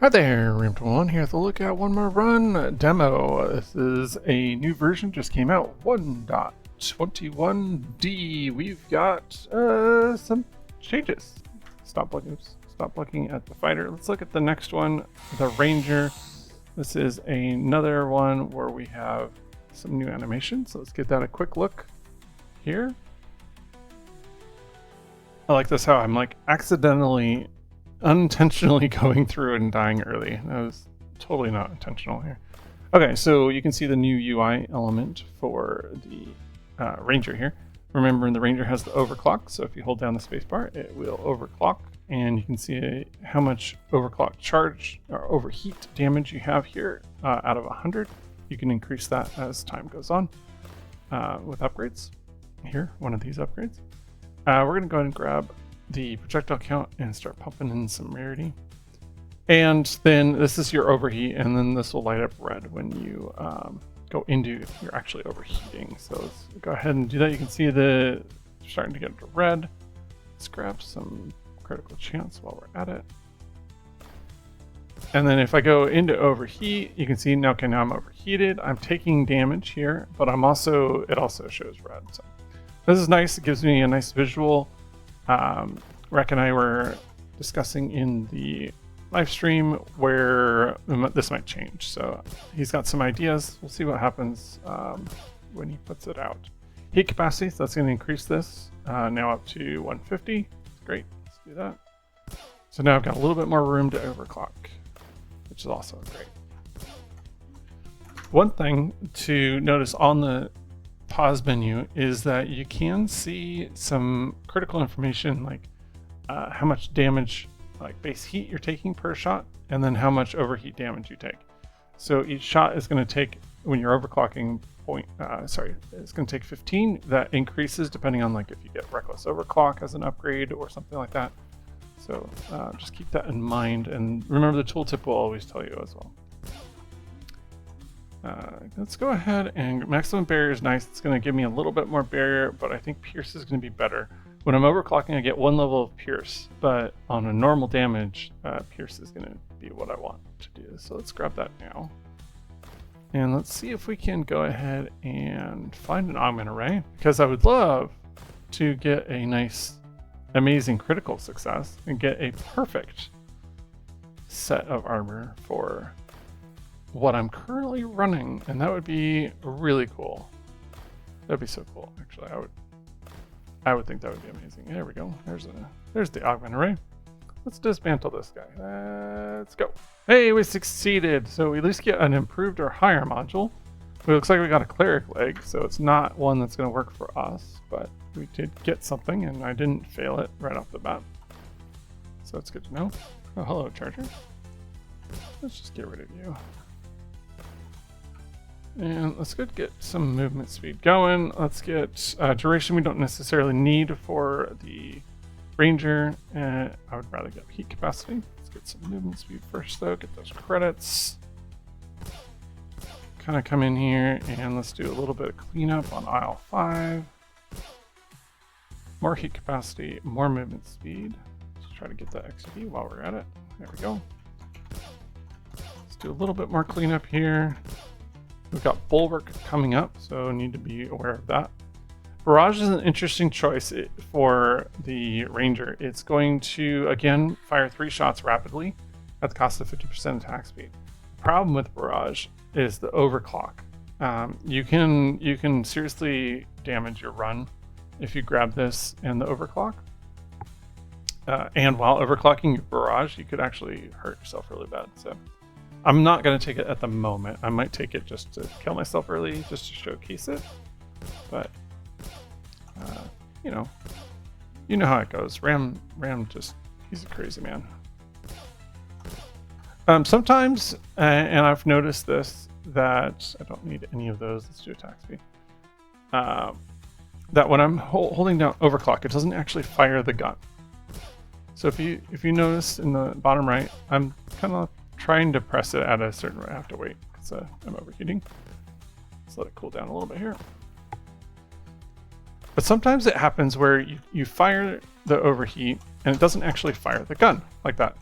Hi there, Ram1 here at the Lookout One More Run demo. This is a new version, just came out, 1.21D. We've got some changes. Stop looking at the fighter. Let's look at the next one, the Ranger. This is another one where we have some new animations. So let's get that a quick look here. I like this how I'm like unintentionally going through and dying early. That was totally not intentional here. Okay, so you can see the new UI element for the Ranger here. Remember, the Ranger has the overclock, so if you hold down the spacebar, it will overclock, and you can see how much overclock charge or overheat damage you have here out of 100. You can increase that as time goes on with upgrades. Here, one of these upgrades. We're going to go ahead and grab the projectile count and start pumping in some rarity. And then this is your overheat, and then this will light up red when you go into, you're actually overheating. So let's go ahead and do that. You can see the starting to get into red. Let's grab some critical chance while we're at it. And then if I go into overheat, you can see now, okay, now I'm overheated. I'm taking damage here, but it also shows red. So this is nice. It gives me a nice visual. Rec and I were discussing in the live stream where this might change. So he's got some ideas. We'll see what happens when he puts it out. Heat capacity, so that's going to increase this now up to 150. Great, let's do that. So now I've got a little bit more room to overclock, which is also great. One thing to notice on the pause menu is that you can see some critical information like how much damage, like base heat you're taking per shot, and then how much overheat damage you take. So each shot is going to take, when you're overclocking it's going to take 15. That increases depending on like if you get reckless overclock as an upgrade or something like that. So just keep that in mind, and remember the tooltip will always tell you as well. Let's go ahead and maximum barrier is nice. It's going to give me a little bit more barrier, but I think pierce is going to be better. When I'm overclocking, I get one level of pierce, but on a normal damage, pierce is going to be what I want to do. So let's grab that now. And let's see if we can go ahead and find an augment array, because I would love to get a nice, amazing critical success and get a perfect set of armor for what I'm currently running, and that would be really cool. That'd be so cool. Actually, I would think that would be amazing. There we go. There's the augment array. Let's dismantle this guy. Let's go. Hey, we succeeded. So we at least get an improved or higher module. It looks like we got a cleric leg, so it's not one that's going to work for us, but we did get something, and I didn't fail it right off the bat. So it's good to know. Oh, hello, Charger. Let's just get rid of you. And let's go get some movement speed going. Let's get duration we don't necessarily need for the Ranger. I would rather get heat capacity. Let's get some movement speed first though, get those credits. Kind of come in here and let's do a little bit of cleanup on aisle 5. More heat capacity, more movement speed. Let's try to get that XP while we're at it. There we go. Let's do a little bit more cleanup here. We've got Bulwark coming up, so need to be aware of that. Barrage is an interesting choice for the Ranger. It's going to, again, fire 3 shots rapidly at the cost of 50% attack speed. The problem with Barrage is the overclock. You can seriously damage your run if you grab this and the overclock. And while overclocking your Barrage, you could actually hurt yourself really bad. So I'm not going to take it at the moment. I might take it just to kill myself early, just to showcase it. But, you know how it goes. Ram just, he's a crazy man. Sometimes, and I've noticed this, that I don't need any of those. Let's do attack speed. That when I'm holding down overclock, it doesn't actually fire the gun. So if you notice in the bottom right, I'm kind of trying to press it at a certain rate. I have to wait because I'm overheating. Let's let it cool down a little bit here. But sometimes it happens where you fire the overheat and it doesn't actually fire the gun like that.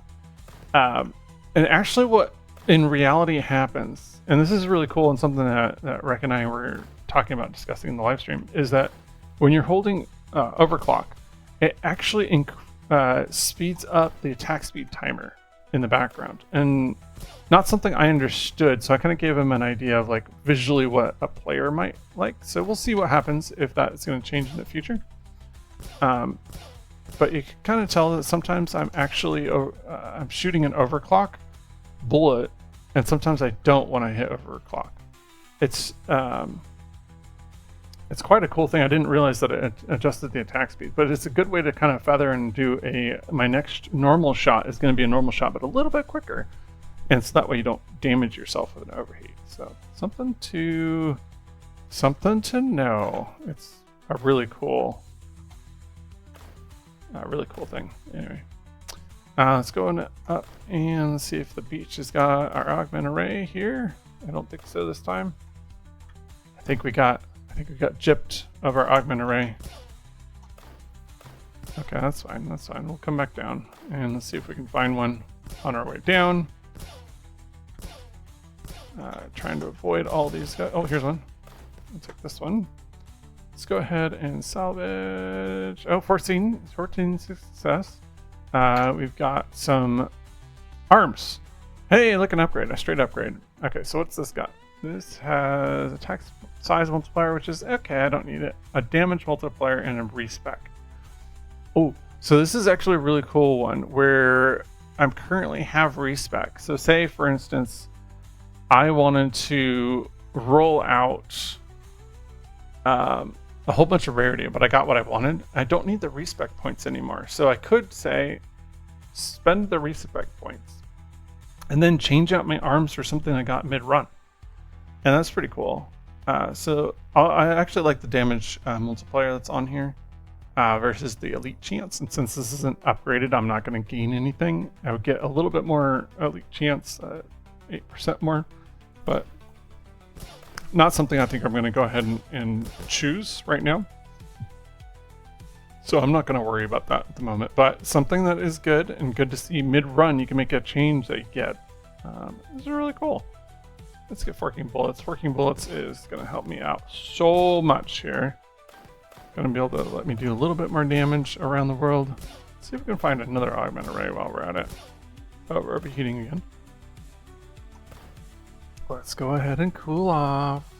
And actually what in reality happens, and this is really cool and something that Rec and I were talking about discussing in the live stream, is that when you're holding overclock, it actually speeds up the attack speed timer in the background. And not something I understood, so I kind of gave him an idea of like visually what a player might like. So we'll see what happens if that's going to change in the future. But you can kind of tell that sometimes I'm actually I'm shooting an overclock bullet, and sometimes I don't when I hit overclock. It's quite a cool thing. I didn't realize that it adjusted the attack speed, but it's a good way to kind of feather and do my next normal shot is going to be a normal shot, but a little bit quicker. And so that way you don't damage yourself with an overheat. So something to know. It's a really cool thing. Anyway, let's go up and see if the beach has got our augment array here. I don't think so this time. I think we got gypped of our augment array. Okay, that's fine. That's fine. We'll come back down and let's see if we can find one on our way down. Trying to avoid all these guys. Oh, here's one. I'll take this one. Let's go ahead and salvage. Oh, 14 success. We've got some arms. Hey, look, an upgrade, a straight upgrade. Okay, so what's this got? This has attack size multiplier, which is okay. I don't need it. A damage multiplier and a respec. Oh, so this is actually a really cool one where I'm currently have respec. So say, for instance, I wanted to roll out a whole bunch of rarity, but I got what I wanted. I don't need the respec points anymore. So I could say, spend the respec points and then change out my arms for something I got mid-run. And that's pretty cool. So I actually like the damage multiplier that's on here versus the elite chance. And since this isn't upgraded, I'm not going to gain anything. I would get a little bit more elite chance, 8% more, but not something I think I'm going to go ahead and choose right now. So I'm not going to worry about that at the moment, but something that is good and good to see mid-run, you can make a change that you get. This is really cool. Let's get Forking Bullets. Forking Bullets is going to help me out so much here. Going to be able to let me do a little bit more damage around the world. Let's see if we can find another augment array while we're at it. Oh, we're overheating again. Let's go ahead and cool off.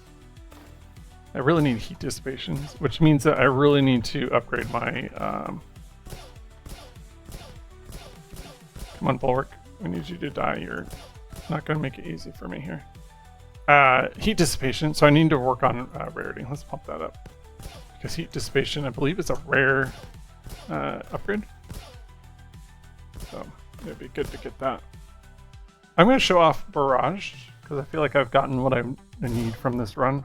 I really need heat dissipation, which means that I really need to upgrade my... Come on, Bulwark. I need you to die. You're not going to make it easy for me here. Heat dissipation, so I need to work on rarity. Let's pump that up. Because heat dissipation, I believe, is a rare upgrade. So it'd be good to get that. I'm going to show off Barrage, because I feel like I've gotten what I need from this run.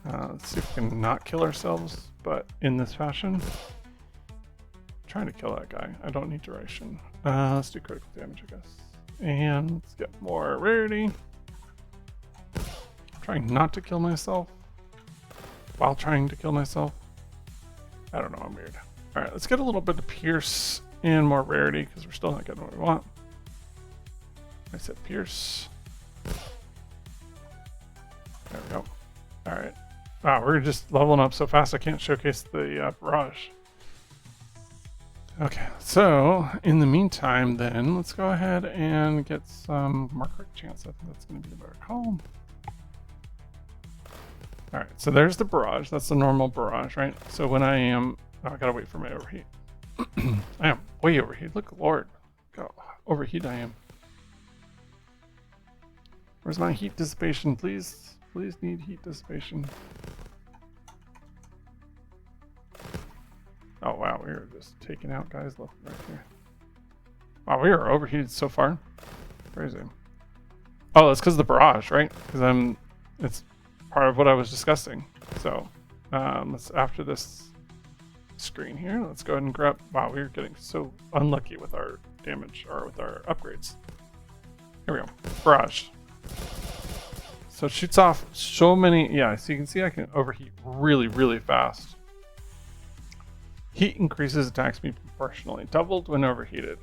Let's see if we can not kill ourselves, but in this fashion. I'm trying to kill that guy. I don't need duration. Let's do critical damage, I guess. And let's get more rarity. Trying not to kill myself while trying to kill myself. I don't know, I'm weird. Alright, let's get a little bit of Pierce and more rarity because we're still not getting what we want. I said Pierce. There we go. Alright. Wow, we're just leveling up so fast I can't showcase the Barrage. Okay, so in the meantime then, let's go ahead and get some more crit chance. I think that's going to be the better call. Alright, so there's the Barrage. That's the normal Barrage, right? So when I am... Oh, I gotta wait for my overheat. I am way overheat. Look, Lord. Look how overheat I am. Where's my heat dissipation? Please, please need heat dissipation. Oh wow, we are just taking out guys left and right here. Wow, we are overheated so far. Crazy. Oh, it's because of the Barrage, right? Because it's part of what I was discussing. So let's, after this screen here, let's go ahead and grab... Wow, we're getting so unlucky with our damage, or with our upgrades. Here we go. Barrage. So it shoots off so many... Yeah, so you can see I can overheat really, really fast. Heat increases attack speed proportionally. Doubled when overheated.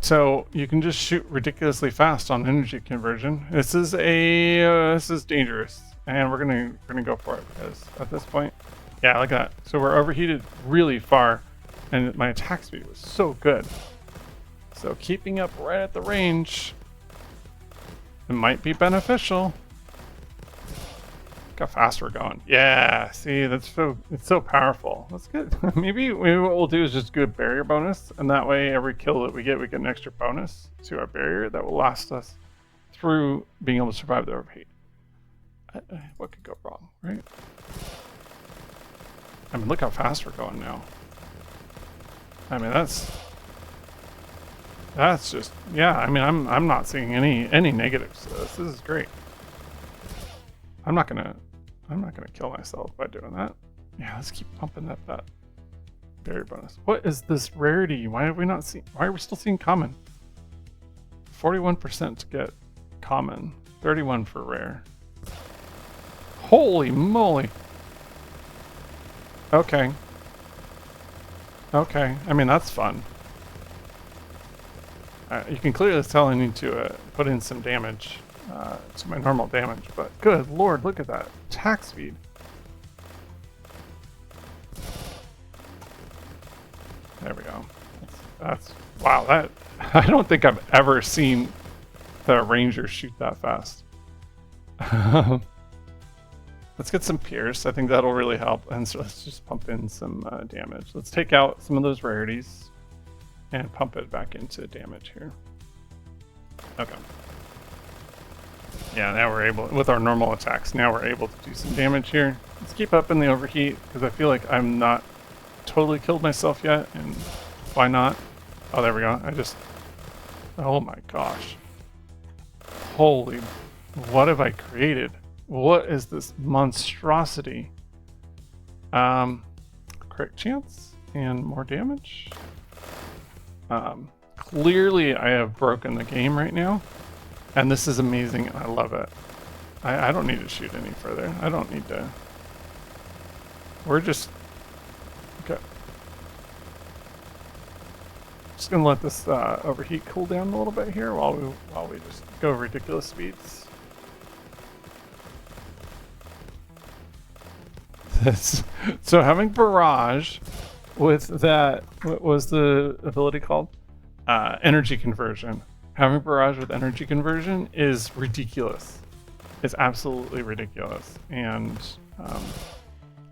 So you can just shoot ridiculously fast on energy conversion. This is dangerous, and we're gonna go for it because at this point, yeah, like that. So we're overheated really far, and my attack speed was so good. So keeping up right at the range, it might be beneficial. Look how fast we're going. Yeah, see, it's so powerful. That's good. maybe what we'll do is just do a barrier bonus, and that way every kill that we get an extra bonus to our barrier that will last us through being able to survive the overheat. What could go wrong, right? I mean, look how fast we're going now. I mean, that's just, yeah. I mean, I'm not seeing any negatives to this. This is great. I'm not gonna kill myself by doing that. Yeah, let's keep pumping up that berry bonus. What is this rarity? Why have we not seen? Why are we still seeing common? 41% to get common, 31 for rare. Holy moly! Okay. Okay. I mean, that's fun. You can clearly tell I need to put in some damage to my normal damage, but good lord, look at that attack speed. There we go. That's wow. That I don't think I've ever seen the ranger shoot that fast. Let's get some pierce. I think that'll really help. And so let's just pump in some damage. Let's take out some of those rarities and pump it back into damage here. Okay. Yeah, now we're able, with our normal attacks, now we're able to do some damage here. Let's keep up in the overheat, because I feel like I'm not totally killed myself yet, and why not? Oh, there we go. Oh my gosh. Holy, what have I created? What is this monstrosity? Crit chance and more damage. Clearly I have broken the game right now, and this is amazing and I love it. I don't need to shoot any further. I don't need to. We're just okay. Just gonna let this overheat cool down a little bit here while we just go ridiculous speeds. So having barrage with that, what was the ability called? Energy conversion. Having barrage with energy conversion is ridiculous. It's absolutely ridiculous, and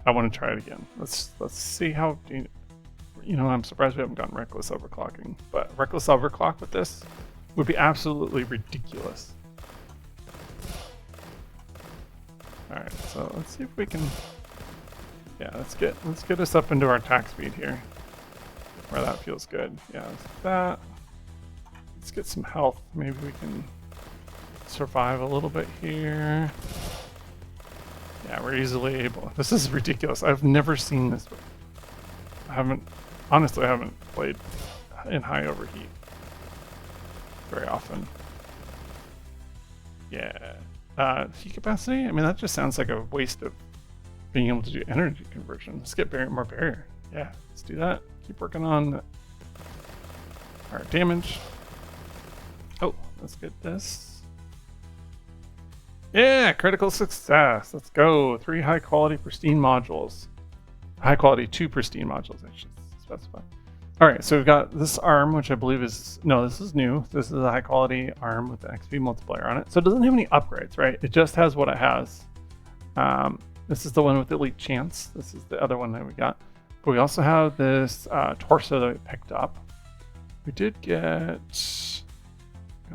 I want to try it again. Let's see how. I'm surprised we haven't gotten reckless overclocking, but reckless overclock with this would be absolutely ridiculous. All right, so let's see if we can. Yeah, let's get us up into our attack speed here, where that feels good. Yeah, let's get that. Let's get some health. Maybe we can survive a little bit here. Yeah, we're easily able. This is ridiculous. I've never seen this before. Honestly, I haven't played in high overheat very often. Yeah. Heat capacity? I mean, that just sounds like a waste of being able to do energy conversion. Let's get more barrier. Yeah, let's do that. Keep working on our damage. Oh, let's get this. Yeah, critical success. Let's go. 3 high quality pristine modules. High quality 2 pristine modules, I should specify. All right, so we've got this arm, which I believe is, no, this is new. This is a high quality arm with the XP multiplier on it. So it doesn't have any upgrades, right? It just has what it has. This is the one with elite chance. This is the other one that we got. But we also have this torso that we picked up. We did get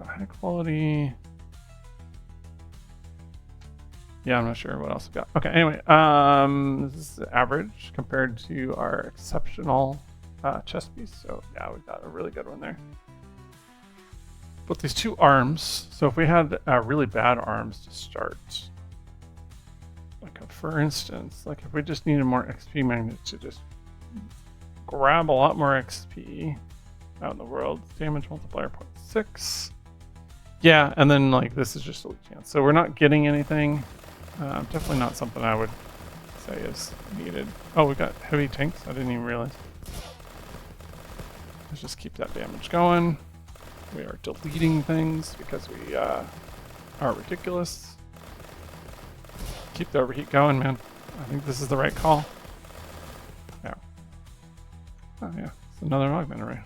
high quality. Yeah, I'm not sure what else we got. Okay, anyway, this is average compared to our exceptional chest piece. So yeah, we got a really good one there. But these 2 arms, so if we had really bad arms to start, like for instance, like if we just needed more XP magnets to just grab a lot more XP out in the world, damage multiplier 0.6. Yeah, and then like this is just a elite chance. So we're not getting anything. Definitely not something I would say is needed. Oh, we got heavy tanks. I didn't even realize. Let's just keep that damage going. We are deleting things because we are ridiculous. Keep the overheat going, man. I think this is the right call. Yeah. Oh yeah, it's another augment array.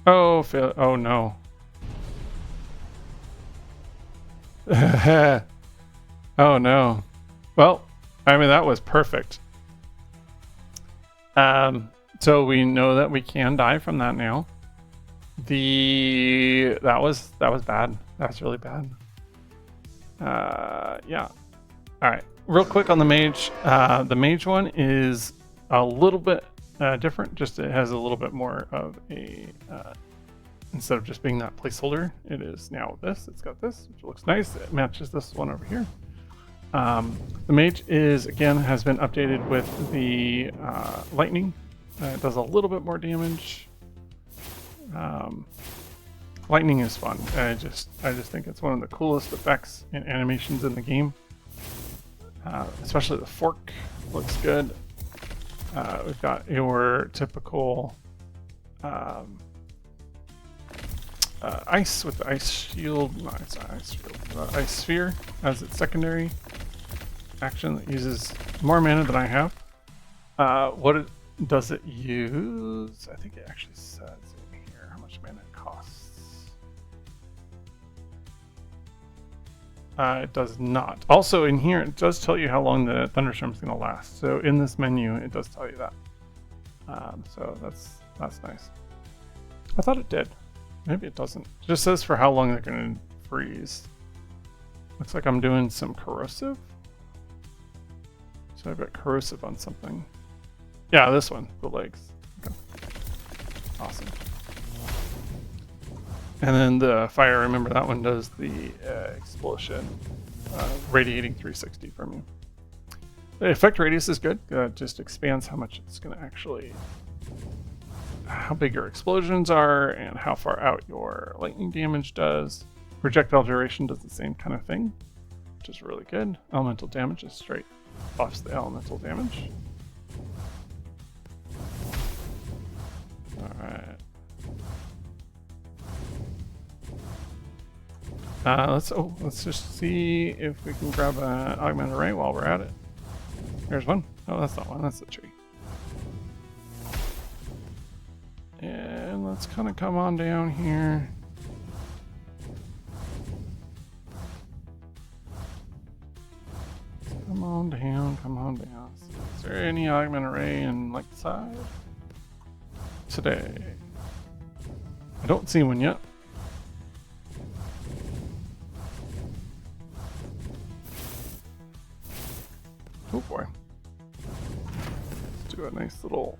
Oh, oh no. Oh no. Well, I mean that was perfect. So we know that we can die from that now. That was bad. That was really bad. Yeah. All right. Real quick on the mage. The mage one is a little bit different. Just it has a little bit more of a instead of just being that placeholder, it is now this. It's got this, which looks nice. It matches this one over here. The mage has been updated with the lightning. It does a little bit more damage. Lightning is fun. I just think it's one of the coolest effects and animations in the game. Especially the fork looks good. We've got your typical ice with the ice shield. No, it's not ice shield. Ice sphere as its secondary action that uses more mana than I have. Does it use? I think it actually says in here how much mana it costs. It does not. Also in here, it does tell you how long the thunderstorm is going to last. So in this menu, it does tell you that. So that's nice. I thought it did. Maybe it doesn't. It just says for how long they're going to freeze. Looks like I'm doing some corrosive. So I've got corrosive on something. Yeah, this one, the legs. Okay. Awesome. And then the fire, remember that one does the explosion, radiating 360 from you. The effect radius is good. Just expands how much it's going to actually, how big your explosions are and how far out your lightning damage does. Projectile duration does the same kind of thing, which is really good. Elemental damage is straight buffs the elemental damage. Alright. Let's just see if we can grab an augment array while we're at it. There's one. Oh, that's not one. That's the tree. And let's kind of come on down here. Come on down, come on down. Is there any augment array in like the side? Today. I don't see one yet. Oh boy. Let's do a nice little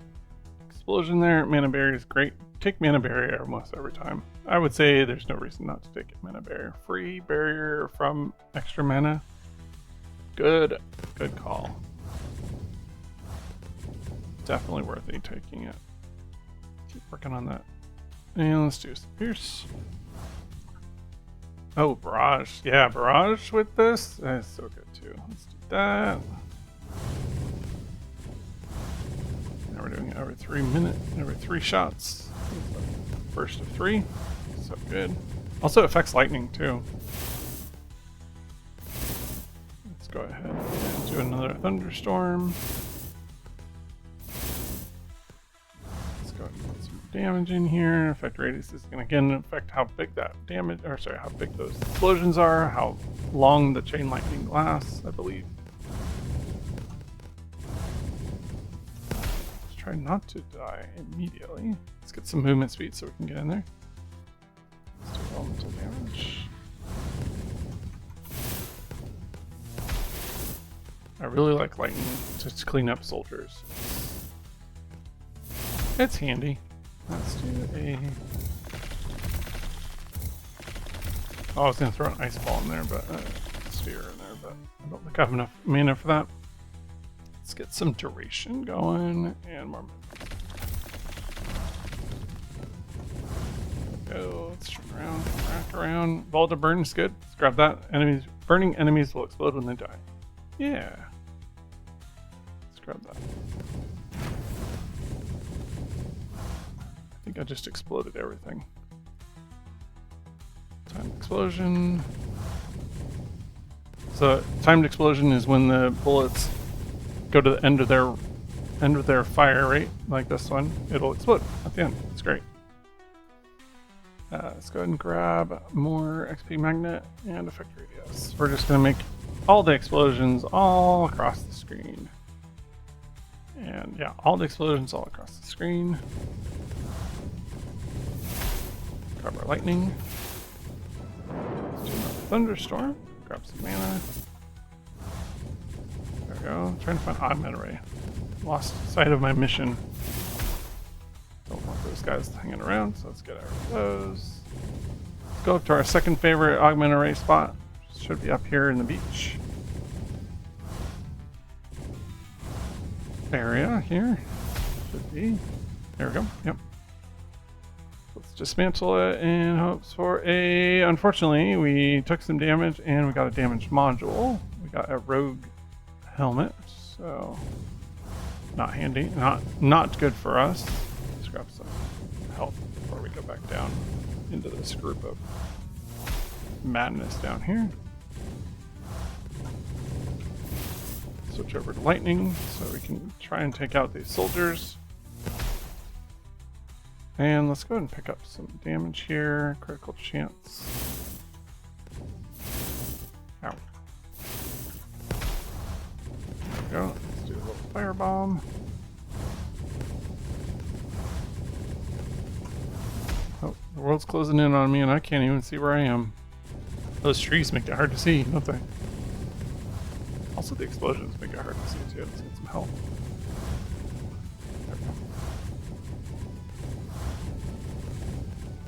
explosion there. Mana barrier is great. Take mana barrier almost every time. I would say there's no reason not to take a mana barrier. Free barrier from extra mana. Good call. Definitely worth it taking it. Keep working on that. And let's do some pierce. Oh, barrage. Yeah, barrage with this. That's so good too. Let's do that. Now we're doing it every 3 minutes, every 3 shots. Burst of 3. So good. Also affects lightning too. Let's go ahead and do another thunderstorm. Let's go ahead and put some damage in here. Effect radius is going to again affect how big that damage, or sorry, how big those explosions are, how long the chain lightning lasts, I believe. Let's try not to die immediately. Let's get some movement speed so we can get in there. Let's do elemental damage. I really like lightning to clean up soldiers. It's handy. Let's do a... Oh, I was going to throw an ice ball in there, but sphere in there, but I don't think I have enough mana for that. Let's get some duration going and more movement. Go, let's turn around, wrap around. Ball to burn is good. Let's grab that. Burning enemies will explode when they die. Yeah. Let's grab that. I think I just exploded everything. Timed explosion. So timed explosion is when the bullets go to the end of their fire rate, like this one. It'll explode at the end. It's great. Let's go ahead and grab more XP magnet and effect radius. We're just gonna make all the explosions all across the screen. And yeah, all the explosions all across the screen. Grab our lightning. Let's do another thunderstorm. Grab some mana. There we go. Trying to find augment array. Lost sight of my mission. Don't want those guys hanging around, so let's get out of those. Let's go up to our second favorite augment array spot. Should be up here in the beach area here. Should be. There we go. Yep. Let's dismantle it in hopes for a... Unfortunately, we took some damage and we got a damaged module. We got a rogue helmet, so not handy. Not good for us. Let's grab some health before we go back down into this group of madness down here. Switch over to lightning so we can try and take out these soldiers. And let's go ahead and pick up some damage here. Critical chance. Ow. There we go. Let's do a little firebomb. Oh, the world's closing in on me and I can't even see where I am. Those trees make it hard to see, don't they? Also, the explosions make it hard to see too. Let's get some help. There we go.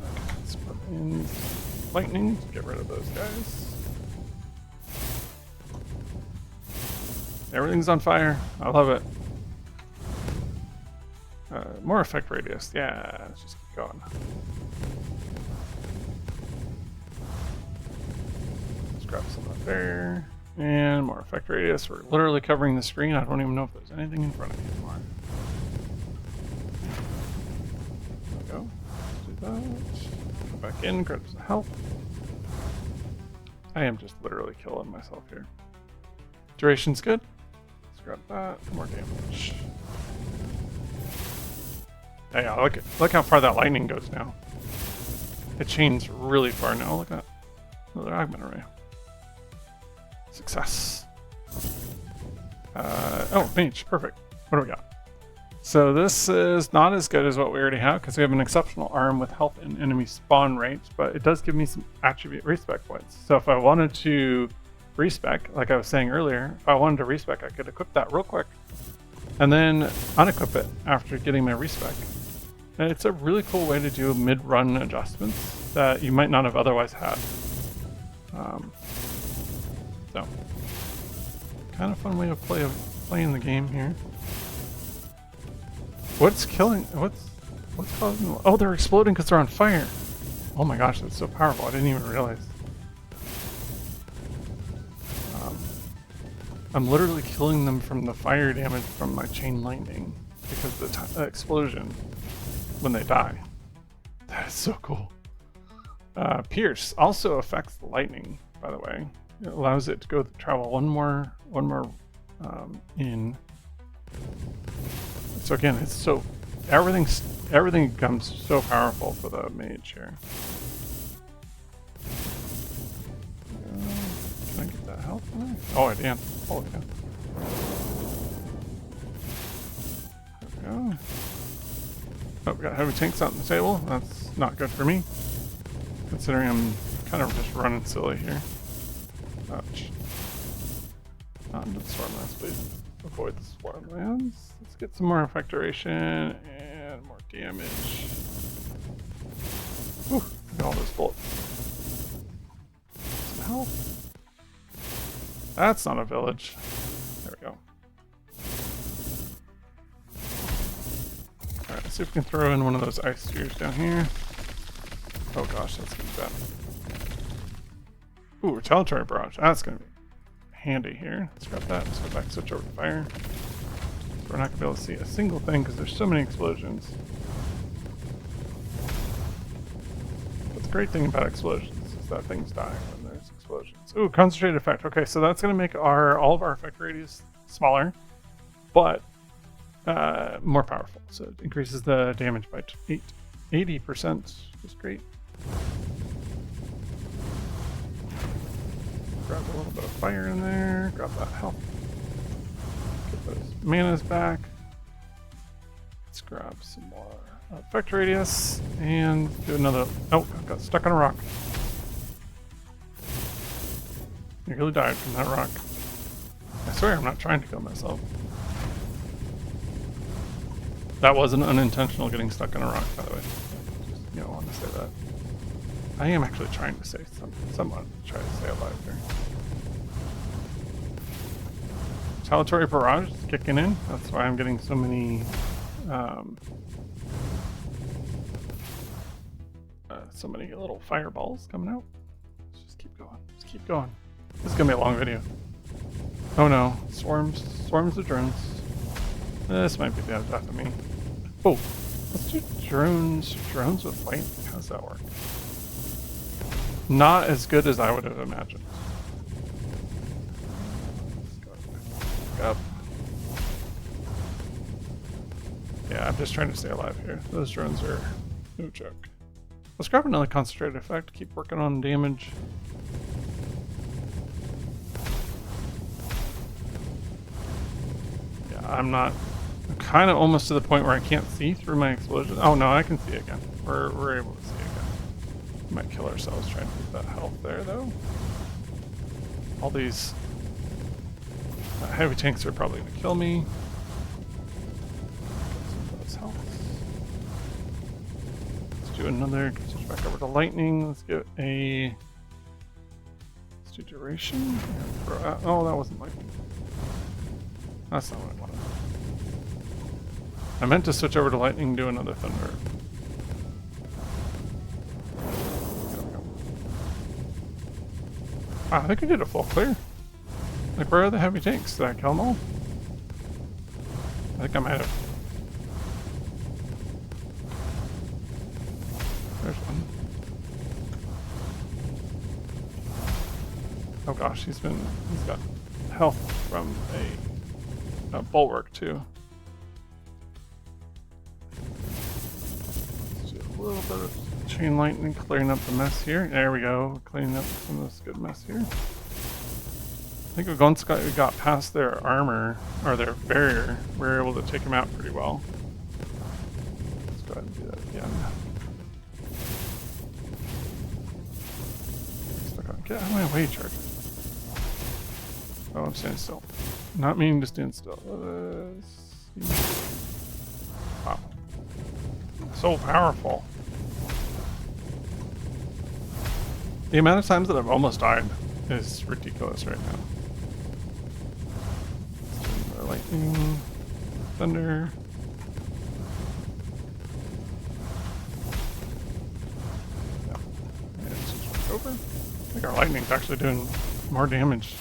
Okay, let's put in lightning to get rid of those guys. Everything's on fire. I love it. More effect radius. Yeah, let's just keep going. Let's grab some up there. And more effect radius. We're literally covering the screen. I don't even know if there's anything in front of me anymore. There we go. Let's do that. Go back in, grab some health. I am just literally killing myself here. Duration's good. Let's grab that. More damage. Yeah, look how far that lightning goes now. It chains really far now. Look at that. Another augment array. Success. Oh, mage. Perfect. What do we got? So this is not as good as what we already have because we have an exceptional arm with health and enemy spawn rates, but it does give me some attribute respec points. So if I wanted to respec, like I was saying earlier, if I wanted to respec, I could equip that real quick and then unequip it after getting my respec. And it's a really cool way to do mid-run adjustments that you might not have otherwise had. So, kind of fun way of playing the game here. What's causing? Oh, they're exploding because they're on fire. Oh my gosh, that's so powerful! I didn't even realize. I'm literally killing them from the fire damage from my chain lightning because of the explosion when they die. That is so cool. Pierce also affects the lightning, by the way. It allows it to go travel one more in. So again, it's so everything becomes so powerful for the mage here. Can I get that health? Oh, I can. Holy cow. There we go. Oh, we got heavy tanks out on the table. That's not good for me, considering I'm kind of just running silly here. Ouch. Not into the Swarmlands, please. Avoid the Swarmlands. Let's get some more effect duration and more damage. Whew, look at all those bullets. Some health. That's not a village. There we go. Alright, let's see if we can throw in one of those ice spheres down here. Oh gosh, that's gonna be bad. Ooh, retaliatory barrage. That's gonna be handy here. Let's grab that. Let's go back and switch over to fire. We're not gonna be able to see a single thing because there's so many explosions. But the great thing about explosions is that things die when there's explosions. Ooh, concentrated effect. Okay, so that's going to make all of our effect radius smaller, but more powerful. So it increases the damage by 80%, which is great. Grab a little bit of fire in there. Grab that health. Get those manas back. Let's grab some more effect radius and do another. Oh, I got stuck on a rock. Nearly died from that rock. I swear I'm not trying to kill myself. That wasn't unintentional getting stuck on a rock, by the way. Just, want to say that. I am actually trying to say somewhat try to stay alive here. Retaliatory barrage is kicking in. That's why I'm getting so many little fireballs coming out. Let's just keep going. Just keep going. This is gonna be a long video. Oh no, swarms of drones. This might be the death of me. Oh, let's do drones with light. How does that work? Not as good as I would have imagined. Let's go up. Yeah, I'm just trying to stay alive here. Those drones are no joke. Let's grab another concentrated effect. Keep working on damage. Yeah, I'm kind of almost to the point where I can't see through my explosion. Oh no, I can see again. We're able to see again. We might kill ourselves trying to get that health there though. All these heavy tanks are probably going to kill me. Do another, switch back over to lightning. Let's do duration. Oh, that wasn't lightning. That's not what I wanted. I meant to switch over to lightning and do another thunder. Wow, I think I did a full clear. Like, where are the heavy tanks? Did I kill them all? I think I might have. There's one. Oh gosh, he's got health from a bulwark too. Let's do a little bit of chain lightning, clearing up the mess here. There we go, cleaning up some of this good mess here. I think once we got past their armor, or their barrier, we were able to take them out pretty well. Let's go ahead and do that again. Get out of my way, Charger. Oh, I'm standing still. Not meaning to stand still. Wow. So powerful. The amount of times that I've almost died is ridiculous right now. Lightning, thunder. Yeah. And switch over. I think our lightning's actually doing more damage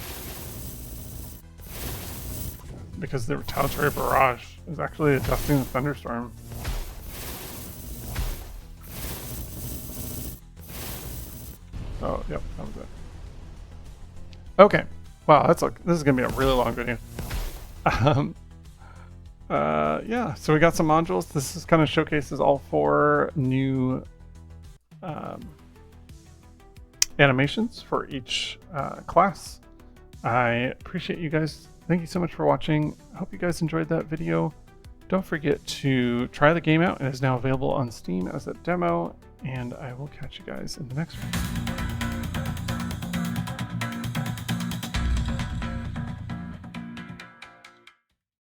because the retaliatory barrage is actually adjusting the thunderstorm. Oh, yep, that was it. Okay, wow, this is gonna be a really long video. Yeah, so we got some modules. This is kind of showcases all 4 new animations for each class. I appreciate you guys. Thank you so much for watching. I hope you guys enjoyed that video. Don't forget to try the game out. It is now available on Steam as a demo, and I will catch you guys in the next one.